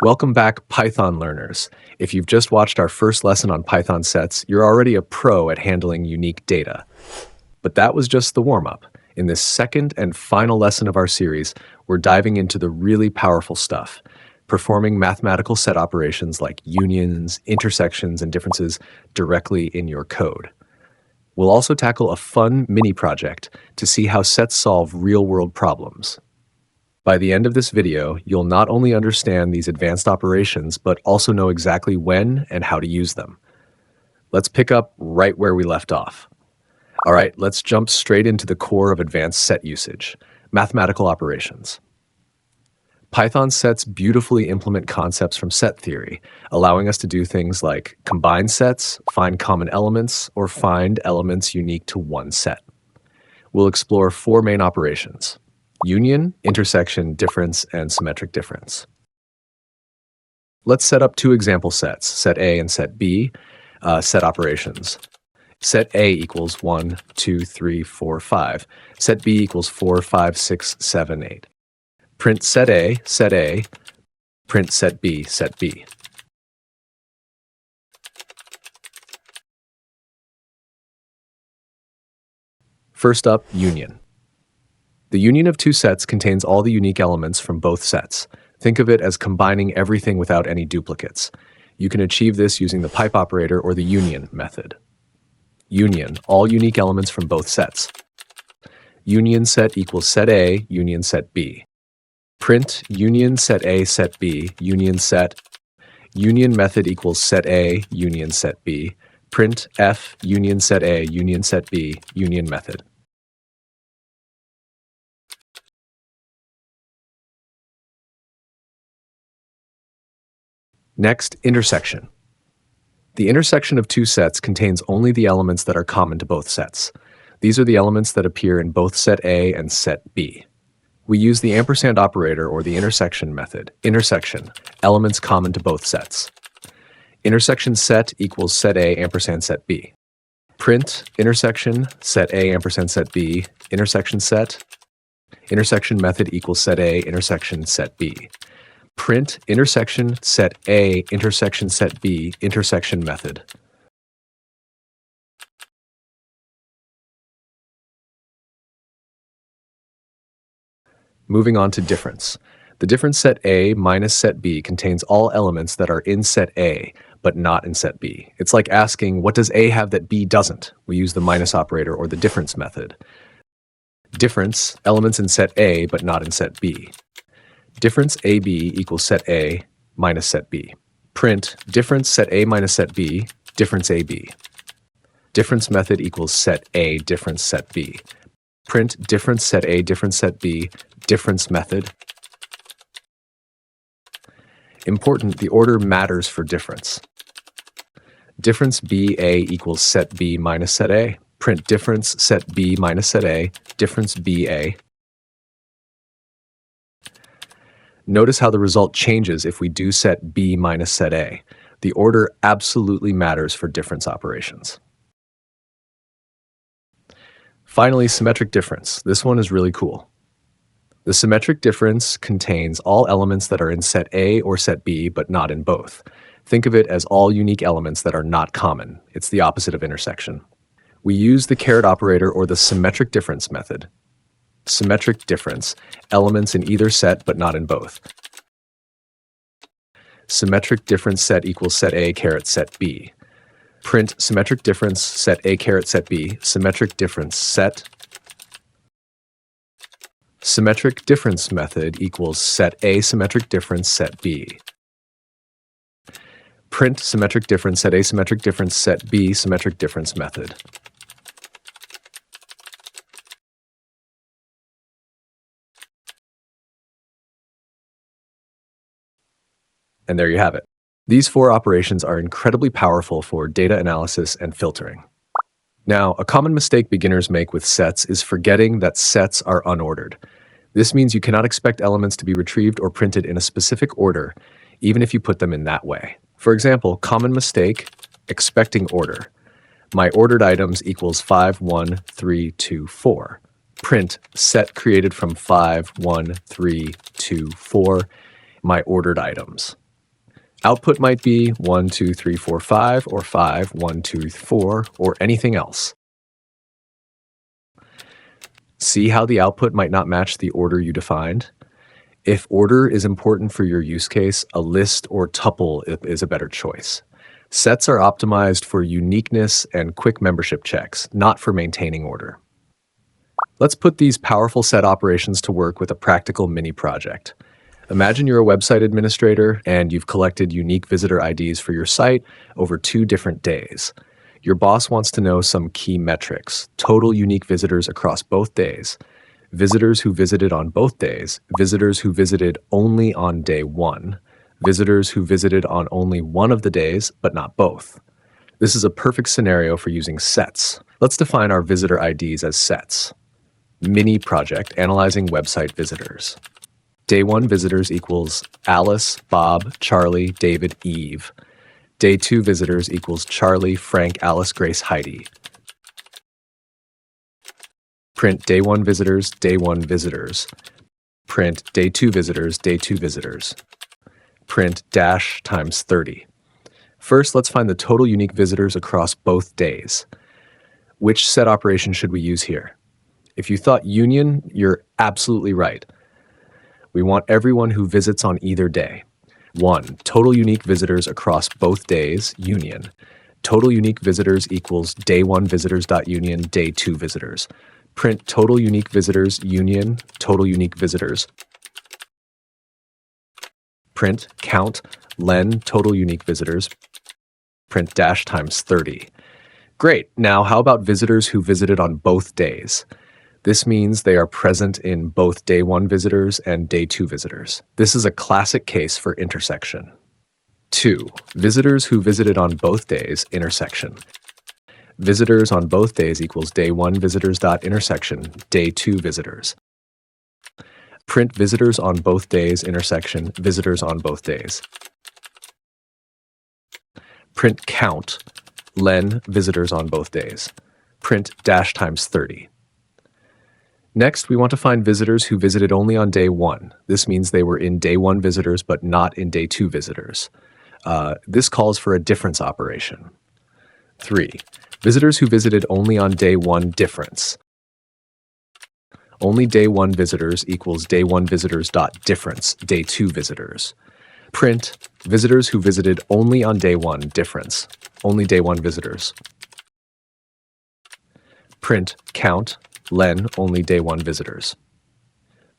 Welcome back, Python learners. If you've just watched our first lesson on Python sets, you're already a pro at handling unique data. But that was just the warm-up. In this second and final lesson of our series, we're diving into the really powerful stuff, performing mathematical set operations like unions, intersections, and differences directly in your code. We'll also tackle a fun mini project to see how sets solve real-world problems. By the end of this video, you'll not only understand these advanced operations, but also know exactly when and how to use them. Let's pick up right where we left off. All right, let's jump straight into the core of advanced set usage, mathematical operations. Python sets beautifully implement concepts from set theory, allowing us to do things like combine sets, find common elements, or find elements unique to one set. We'll explore four main operations: union, intersection, difference, and symmetric difference. Let's set up two example sets, set A and set B, set operations. Set A equals 1, 2, 3, 4, 5. Set B equals 4, 5, 6, 7, 8. Print set A, print set B, set B. First up, union. The union of two sets contains all the unique elements from both sets. Think of it as combining everything without any duplicates. You can achieve this using the pipe operator or the union method. Union, all unique elements from both sets. Union set equals set A, union set B. Print union set A, set B, union set. Union method equals set A, union set B. Print F, union set A, union set B, union method. Next, intersection. The intersection of two sets contains only the elements that are common to both sets. These are the elements that appear in both set A and set B. We use the ampersand operator or the intersection method. Intersection, elements common to both sets. Intersection set equals set A ampersand set B. Print intersection set A ampersand set B, intersection set. Intersection method equals set A intersection set B. Print intersection set A intersection set B intersection method. Moving on to difference. The difference set A minus set B contains all elements that are in set A, but not in set B. It's like asking, what does A have that B doesn't? We use the minus operator or the difference method. Difference, elements in set A, but not in set B. Difference AB equals set A minus set B. Print difference set A minus set B, difference AB. Difference method equals set A difference set B. Print difference set A difference set B, difference method. Important, the order matters for difference. Difference BA equals set B minus set A. Print difference set B minus set A, difference BA. Notice how the result changes if we do set B minus set A. The order absolutely matters for difference operations. Finally, symmetric difference. This one is really cool. The symmetric difference contains all elements that are in set A or set B, but not in both. Think of it as all unique elements that are not common. It's the opposite of intersection. We use the caret operator or the symmetric difference method. Symmetric difference, elements in either set but not in both. Symmetric difference set equals set A caret set B. Print symmetric difference set A caret set B, symmetric difference set. Symmetric difference method equals set A symmetric difference set B. Print symmetric difference set A symmetric difference set B, symmetric difference method. And there you have it. These four operations are incredibly powerful for data analysis and filtering. Now, a common mistake beginners make with sets is forgetting that sets are unordered. This means you cannot expect elements to be retrieved or printed in a specific order, even if you put them in that way. For example, common mistake, expecting order. My ordered items equals 5, 1, 3, 2, 4. Print set created from 5, 1, 3, 2, 4, my ordered items. Output might be 1, 2, 3, 4, 5, or 5, 1, 2, 4, or anything else. See how the output might not match the order you defined? If order is important for your use case, a list or tuple is a better choice. Sets are optimized for uniqueness and quick membership checks, not for maintaining order. Let's put these powerful set operations to work with a practical mini project. Imagine you're a website administrator and you've collected unique visitor IDs for your site over 2 different days. Your boss wants to know some key metrics: total unique visitors across both days, visitors who visited on both days, visitors who visited only on day 1, visitors who visited on only one of the days but not both. This is a perfect scenario for using sets. Let's define our visitor IDs as sets. Mini project analyzing website visitors. Day 1 visitors equals Alice, Bob, Charlie, David, Eve. Day 2 visitors equals Charlie, Frank, Alice, Grace, Heidi. Print day 1 visitors, day 1 visitors. Print day 2 visitors, day 2 visitors. Print dash times 30. First, let's find the total unique visitors across both days. Which set operation should we use here? If you thought union, you're absolutely right. We want everyone who visits on either day. 1. Total unique visitors across both days, union. Total unique visitors equals day 1 visitors.union, day 2 visitors. Print total unique visitors, union, total unique visitors. Print count, len, total unique visitors. Print dash times 30. Great. Now, how about visitors who visited on both days? This means they are present in both day 1 visitors and day 2 visitors. This is a classic case for intersection. 2. Visitors who visited on both days, intersection. Visitors on both days equals day 1 visitors.intersection, day 2 visitors. Print visitors on both days, intersection, visitors on both days. Print count, len, visitors on both days. Print dash times 30. Next, we want to find visitors who visited only on day 1. This means they were in day 1 visitors but not in day 2 visitors. This calls for a difference operation. 3. Visitors who visited only on day 1 difference. Only day 1 visitors equals day 1 visitors dot difference, day 2 visitors. Print visitors who visited only on day 1 difference, only day 1 visitors. Print count, len, only day 1 visitors.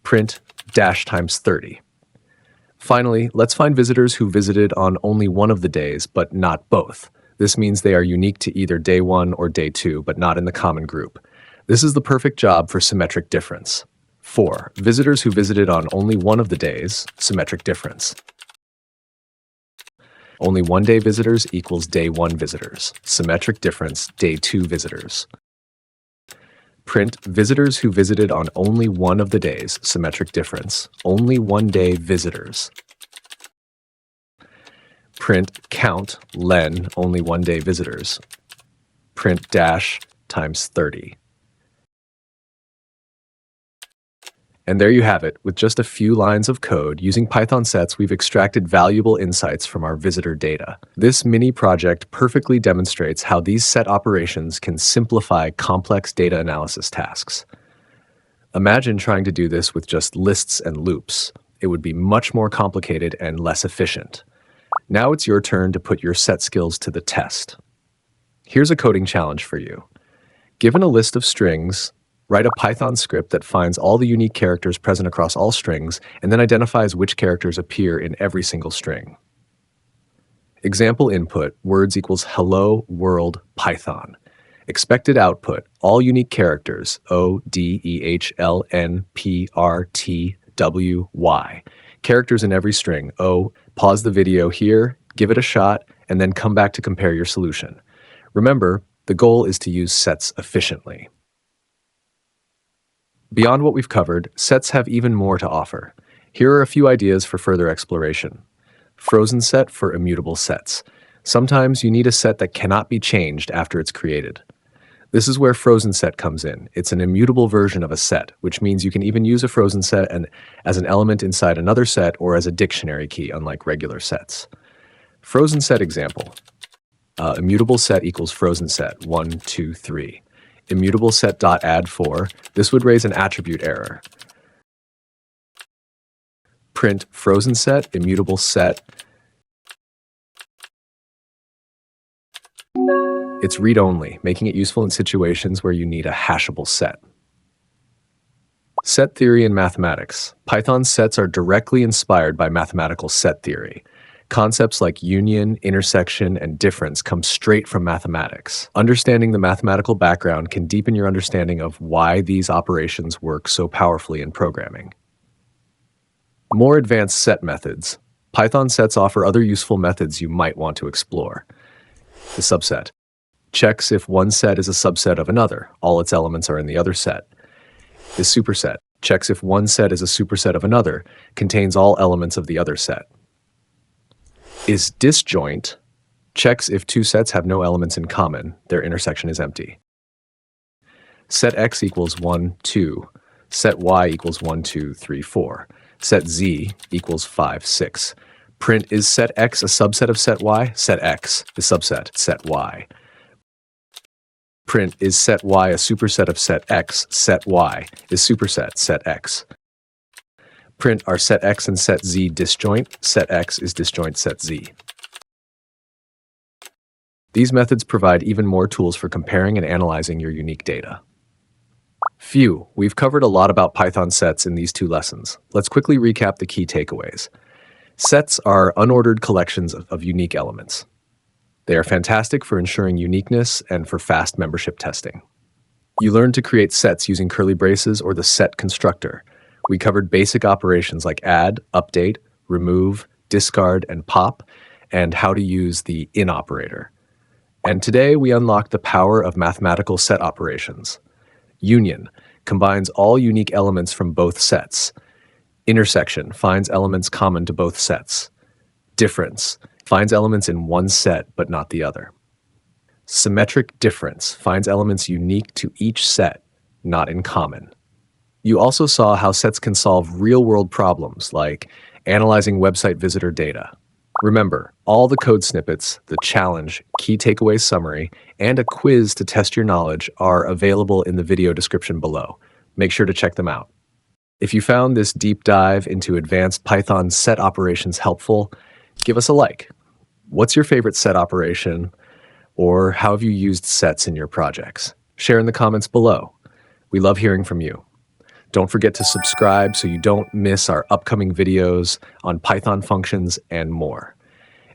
Print dash times 30. Finally, let's find visitors who visited on only one of the days, but not both. This means they are unique to either day 1 or day 2, but not in the common group. This is the perfect job for symmetric difference. 4. Visitors who visited on only one of the days, symmetric difference. Only one day visitors equals day 1 visitors, symmetric difference, day 2 visitors. Print visitors who visited on only one of the days, symmetric difference, only one day visitors. Print count, len, only one day visitors. Print dash times 30. And there you have it. With just a few lines of code, using Python sets, we've extracted valuable insights from our visitor data. This mini project perfectly demonstrates how these set operations can simplify complex data analysis tasks. Imagine trying to do this with just lists and loops. It would be much more complicated and less efficient. Now it's your turn to put your set skills to the test. Here's a coding challenge for you. Given a list of strings, write a Python script that finds all the unique characters present across all strings and then identifies which characters appear in every single string. Example input, words equals hello world Python. Expected output, all unique characters, O, D, E, H, L, N, P, R, T, W, Y. Characters in every string, O. Pause the video here, give it a shot, and then come back to compare your solution. Remember, the goal is to use sets efficiently. Beyond what we've covered, sets have even more to offer. Here are a few ideas for further exploration. Frozenset for immutable sets. Sometimes you need a set that cannot be changed after it's created. This is where Frozenset comes in. It's an immutable version of a set, which means you can even use a Frozenset as an element inside another set or as a dictionary key, unlike regular sets. Frozenset example. Immutable set equals Frozenset 1, 2, 3. Immutable set dot add 4. This would raise an attribute error. Print Frozenset immutable set. It's read-only, making it useful in situations where you need a hashable set. Set theory in mathematics. Python's sets are directly inspired by mathematical set theory. Concepts like union, intersection, and difference come straight from mathematics. Understanding the mathematical background can deepen your understanding of why these operations work so powerfully in programming. More advanced set methods. Python sets offer other useful methods you might want to explore. The subset checks if one set is a subset of another. All its elements are in the other set. The superset checks if one set is a superset of another, contains all elements of the other set. Is disjoint checks if two sets have no elements in common, their intersection is empty. Set x equals 1, 2. Set y equals 1, 2, 3, 4. Set z equals 5, 6. Print is set x a subset of set y? Set x is subset set y. Print is set y a superset of set x? Set y is superset set x. Print are set x and set z disjoint? Set x is disjoint set z. These methods provide even more tools for comparing and analyzing your unique data. Phew, we've covered a lot about Python sets in these 2 lessons. Let's quickly recap the key takeaways. Sets are unordered collections of unique elements. They are fantastic for ensuring uniqueness and for fast membership testing. You learned to create sets using curly braces or the set constructor. We covered basic operations like add, update, remove, discard, and pop, and how to use the in operator. And today we unlocked the power of mathematical set operations. Union combines all unique elements from both sets. Intersection finds elements common to both sets. Difference finds elements in one set but not the other. Symmetric difference finds elements unique to each set, not in common. You also saw how sets can solve real-world problems like analyzing website visitor data. Remember, all the code snippets, the challenge, key takeaway summary, and a quiz to test your knowledge are available in the video description below. Make sure to check them out. If you found this deep dive into advanced Python set operations helpful, give us a like. What's your favorite set operation? Or how have you used sets in your projects? Share in the comments below. We love hearing from you. Don't forget to subscribe so you don't miss our upcoming videos on Python functions and more.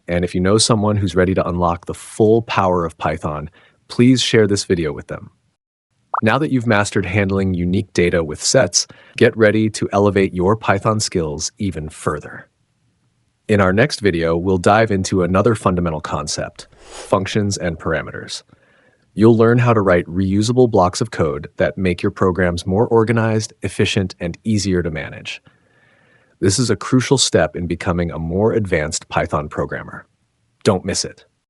And if you know someone who's ready to unlock the full power of Python, please share this video with them. Now that you've mastered handling unique data with sets, get ready to elevate your Python skills even further. In our next video, we'll dive into another fundamental concept, functions and parameters. You'll learn how to write reusable blocks of code that make your programs more organized, efficient, and easier to manage. This is a crucial step in becoming a more advanced Python programmer. Don't miss it.